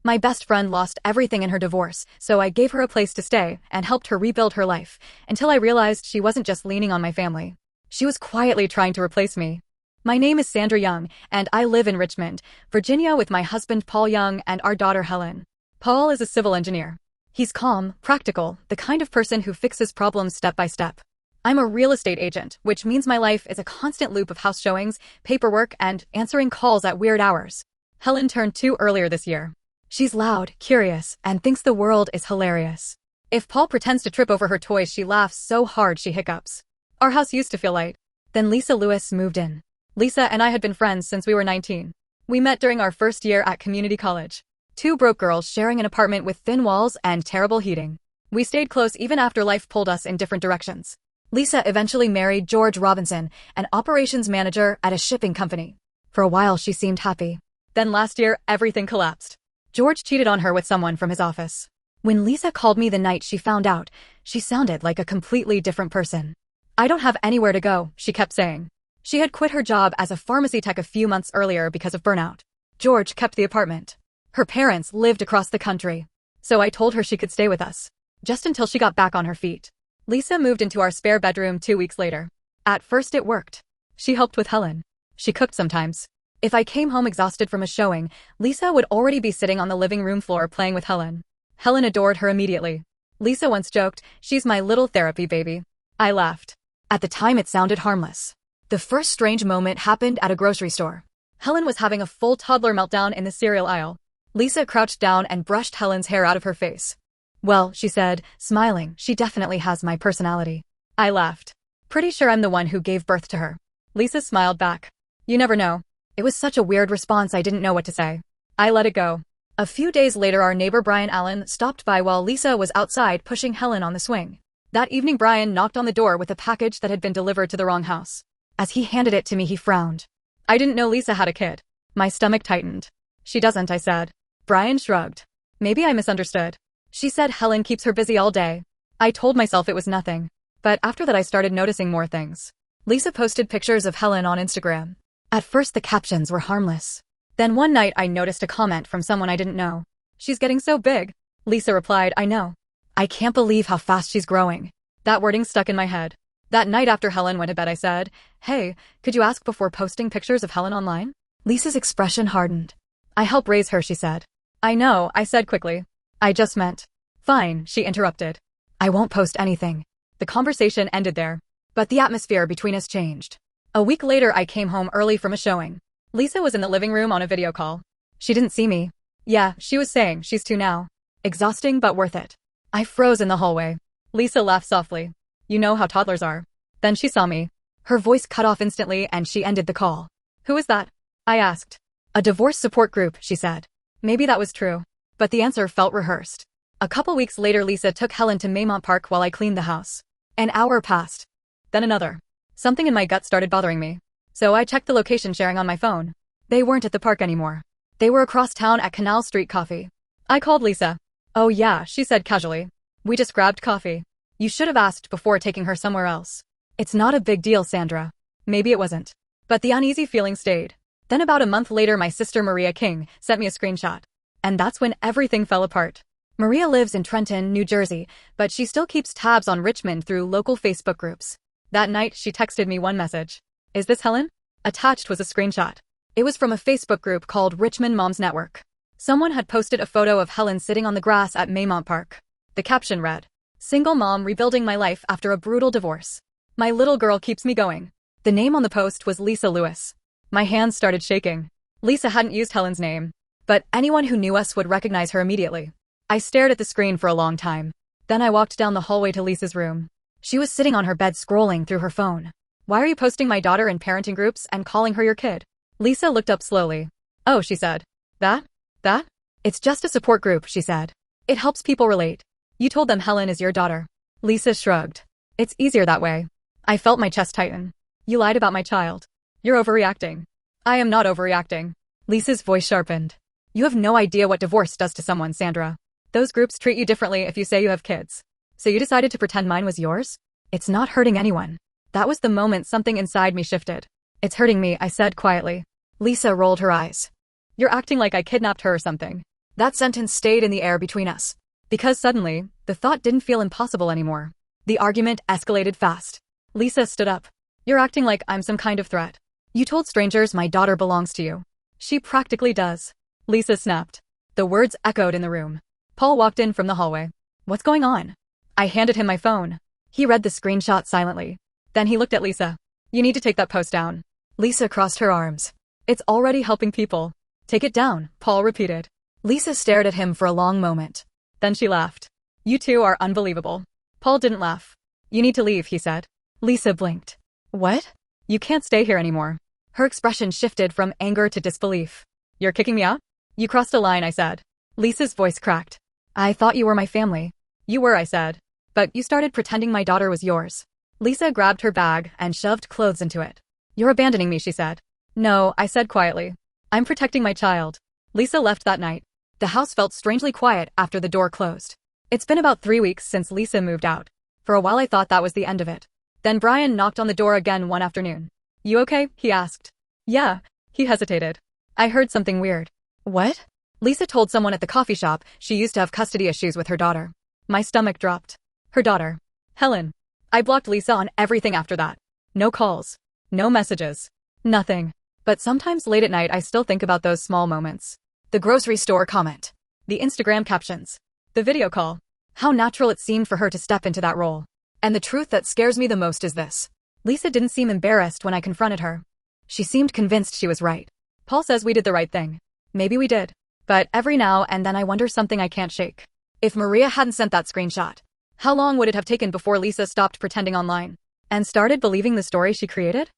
My best friend lost everything in her divorce, so I gave her a place to stay and helped her rebuild her life, until I realized she wasn't just leaning on my family. She was quietly trying to replace me. My name is Sandra Young, and I live in Richmond, Virginia with my husband Paul Young and our daughter Helen. Paul is a civil engineer. He's calm, practical, the kind of person who fixes problems step by step. I'm a real estate agent, which means my life is a constant loop of house showings, paperwork, and answering calls at weird hours. Helen turned 2 earlier this year. She's loud, curious, and thinks the world is hilarious. If Paul pretends to trip over her toys, she laughs so hard she hiccups. Our house used to feel light. Then Lisa Lewis moved in. Lisa and I had been friends since we were 19. We met during our first year at community college. 2 broke girls sharing an apartment with thin walls and terrible heating. We stayed close even after life pulled us in different directions. Lisa eventually married George Robinson, an operations manager at a shipping company. For a while she seemed happy. Then last year, everything collapsed. George cheated on her with someone from his office. When Lisa called me the night she found out, she sounded like a completely different person. I don't have anywhere to go, she kept saying. She had quit her job as a pharmacy tech a few months earlier because of burnout. George kept the apartment. Her parents lived across the country. So I told her she could stay with us. Just until she got back on her feet. Lisa moved into our spare bedroom 2 weeks later. At first it worked. She helped with Helen. She cooked sometimes. If I came home exhausted from a showing, Lisa would already be sitting on the living room floor playing with Helen. Helen adored her immediately. Lisa once joked, "She's my little therapy baby." I laughed. At the time it sounded harmless. The first strange moment happened at a grocery store. Helen was having a full toddler meltdown in the cereal aisle. Lisa crouched down and brushed Helen's hair out of her face. "Well," she said, smiling, "she definitely has my personality." I laughed. "Pretty sure I'm the one who gave birth to her." Lisa smiled back. "You never know." It was such a weird response I didn't know what to say. I let it go. A few days later our neighbor Brian Allen stopped by while Lisa was outside pushing Helen on the swing. That evening Brian knocked on the door with a package that had been delivered to the wrong house. As he handed it to me he frowned. "I didn't know Lisa had a kid." My stomach tightened. "She doesn't," I said. Brian shrugged. "Maybe I misunderstood. She said Helen keeps her busy all day." I told myself it was nothing. But after that I started noticing more things. Lisa posted pictures of Helen on Instagram. At first the captions were harmless. Then one night I noticed a comment from someone I didn't know. "She's getting so big." Lisa replied, "I know. I can't believe how fast she's growing." That wording stuck in my head. That night after Helen went to bed I said, "Hey, could you ask before posting pictures of Helen online?" Lisa's expression hardened. "I help raise her," she said. "I know," I said quickly. "I just meant." "Fine," she interrupted. "I won't post anything." The conversation ended there. But the atmosphere between us changed. A week later I came home early from a showing. Lisa was in the living room on a video call. She didn't see me. "Yeah," she was saying, "she's 2 now. Exhausting but worth it." I froze in the hallway. Lisa laughed softly. "You know how toddlers are." Then she saw me. Her voice cut off instantly and she ended the call. "Who is that?" I asked. "A divorce support group," she said. Maybe that was true. But the answer felt rehearsed. A couple weeks later Lisa took Helen to Maymont Park while I cleaned the house. An hour passed. Then another. Something in my gut started bothering me. So I checked the location sharing on my phone. They weren't at the park anymore. They were across town at Canal Street Coffee. I called Lisa. "Oh yeah," she said casually. "We just grabbed coffee. You should have asked before taking her somewhere else." "It's not a big deal, Sandra." Maybe it wasn't. But the uneasy feeling stayed. Then about a month later my sister Maria King sent me a screenshot. And that's when everything fell apart. Maria lives in Trenton, New Jersey, but she still keeps tabs on Richmond through local Facebook groups. That night she texted me one message. "Is this Helen?" Attached was a screenshot. It was from a Facebook group called Richmond Moms Network. Someone had posted a photo of Helen sitting on the grass at Maymont Park. The caption read, "Single mom rebuilding my life after a brutal divorce. My little girl keeps me going." The name on the post was Lisa Lewis. My hands started shaking. Lisa hadn't used Helen's name, but anyone who knew us would recognize her immediately. I stared at the screen for a long time. Then I walked down the hallway to Lisa's room. She was sitting on her bed scrolling through her phone. "Why are you posting my daughter in parenting groups and calling her your kid?" Lisa looked up slowly. "Oh," she said. That? It's just a support group," she said. "It helps people relate. You told them Helen is your daughter." Lisa shrugged. "It's easier that way." I felt my chest tighten. "You lied about my child. You're overreacting." "I am not overreacting." Lisa's voice sharpened. "You have no idea what divorce does to someone, Sandra. Those groups treat you differently if you say you have kids. So you decided to pretend mine was yours? It's not hurting anyone." That was the moment something inside me shifted. "It's hurting me," I said quietly. Lisa rolled her eyes. "You're acting like I kidnapped her or something." That sentence stayed in the air between us. Because suddenly, the thought didn't feel impossible anymore. The argument escalated fast. Lisa stood up. You're acting like I'm some kind of threat. You told strangers my daughter belongs to you. She practically does. Lisa snapped. The words echoed in the room. Paul walked in from the hallway. What's going on? I handed him my phone. He read the screenshot silently. Then he looked at Lisa. You need to take that post down. Lisa crossed her arms. It's already helping people. Take it down, Paul repeated. Lisa stared at him for a long moment. Then she laughed. You two are unbelievable. Paul didn't laugh. You need to leave, he said. Lisa blinked. What? You can't stay here anymore. Her expression shifted from anger to disbelief. You're kicking me out? You crossed a line, I said. Lisa's voice cracked. I thought you were my family. You were, I said. But you started pretending my daughter was yours. Lisa grabbed her bag and shoved clothes into it. You're abandoning me, she said. No, I said quietly. I'm protecting my child. Lisa left that night. The house felt strangely quiet after the door closed. It's been about 3 weeks since Lisa moved out. For a while I thought that was the end of it. Then Brian knocked on the door again one afternoon. You okay? He asked. Yeah. He hesitated. I heard something weird. What? Lisa told someone at the coffee shop she used to have custody issues with her daughter. My stomach dropped. Her daughter. Helen. I blocked Lisa on everything after that. No calls. No messages. Nothing. But sometimes late at night I still think about those small moments. The grocery store comment. The Instagram captions. The video call. How natural it seemed for her to step into that role. And the truth that scares me the most is this. Lisa didn't seem embarrassed when I confronted her. She seemed convinced she was right. Paul says we did the right thing. Maybe we did. But every now and then I wonder something I can't shake. If Maria hadn't sent that screenshot, how long would it have taken before Lisa stopped pretending online and started believing the story she created?